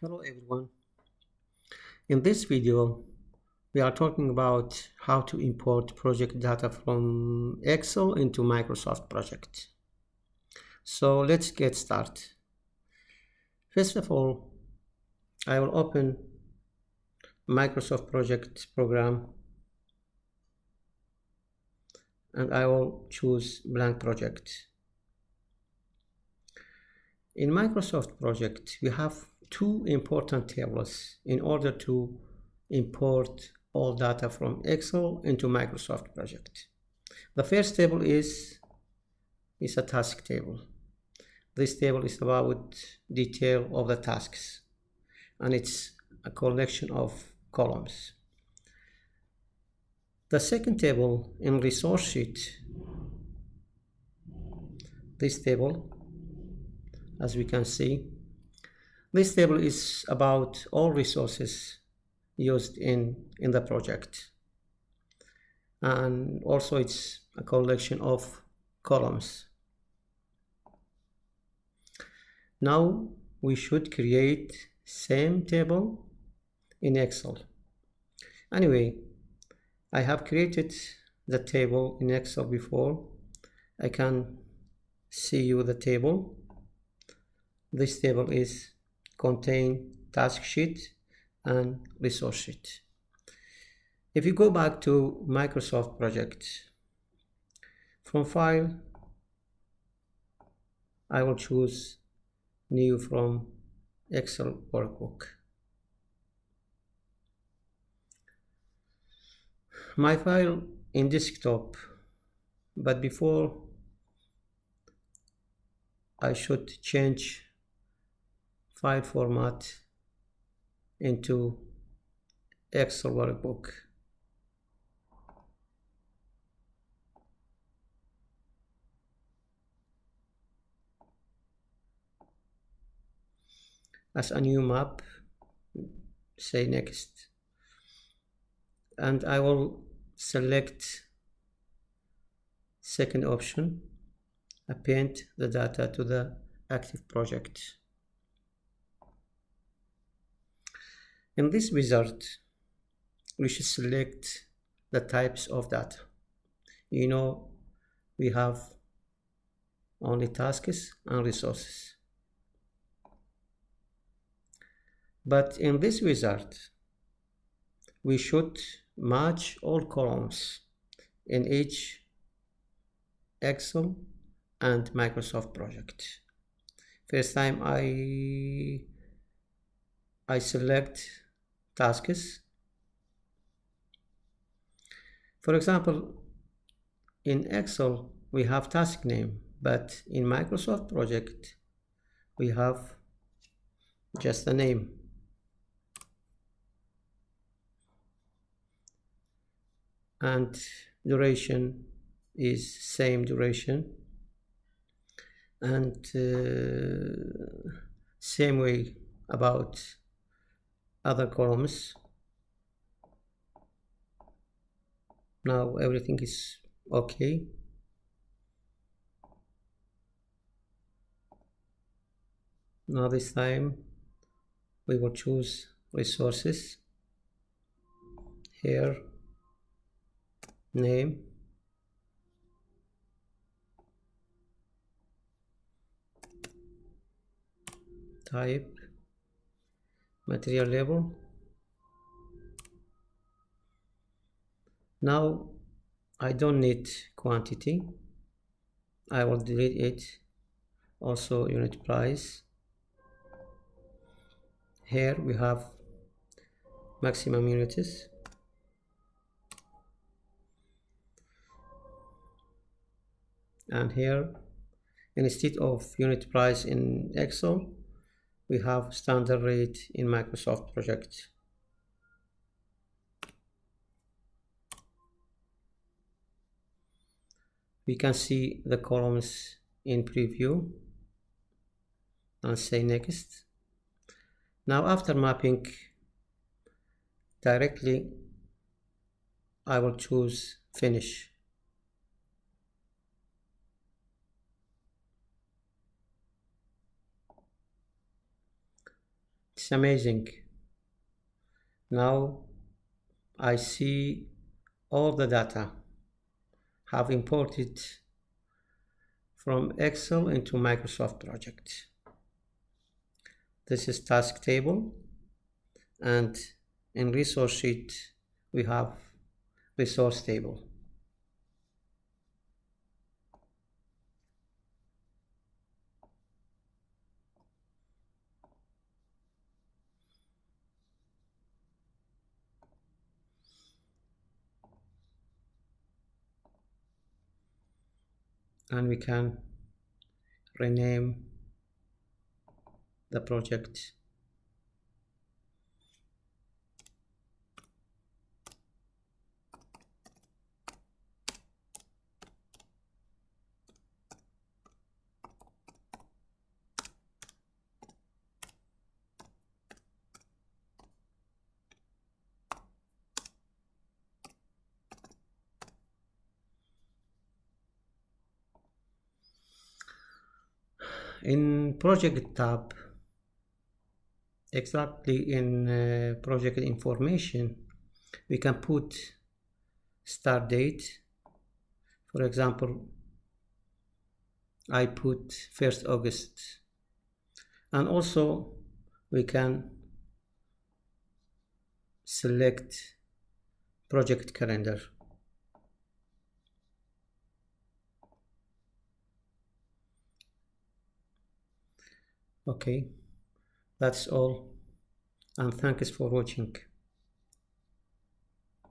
Hello everyone. In this video, we are talking about how to import project data from Excel into Microsoft Project. So let's get started. First of all, I will open Microsoft Project program and I will choose blank project. In Microsoft Project, we have two important tables in order to import all data from Excel into Microsoft Project. The first table is a task table. This table is about detail of the tasks, and it's a collection of columns. The second table in resource sheet, this table, as we can see, this table is about all resources used in the project, and also it's a collection of columns. Now we should create same table in Excel. Anyway, I have created the table in Excel before. I can see you the table. This table contain task sheet and resource sheet. If you go back to Microsoft Project, from File, I will choose New from Excel Workbook. My file in desktop, but before I should change file format into Excel Workbook. As a new map, say next, and I will select second option, append the data to the active project. In this wizard, we should select the types of data. You know, we have only tasks and resources. But in this wizard, we should match all columns in each Excel and Microsoft project. First time I select tasks. For example, in Excel we have task name, but in Microsoft project we have just a name. And duration is same duration, and same way about other columns. Now everything is okay. Now this time we will choose resources. Here, name, type, material label. Now I don't need quantity. I will delete it. Also unit price. Here we have maximum units. And here, instead of unit price in Excel, we have standard rate in Microsoft Project. We can see the columns in preview and say next. Now after mapping directly, I will choose finish. It's amazing. Now I see all the data have imported from Excel into Microsoft project. This is task table, and in resource sheet we have resource table. And we can rename the project. In project tab, exactly in project information, we can put start date. For example, I put 1st August, and also we can select project calendar. Okay, that's all, and thanks for watching.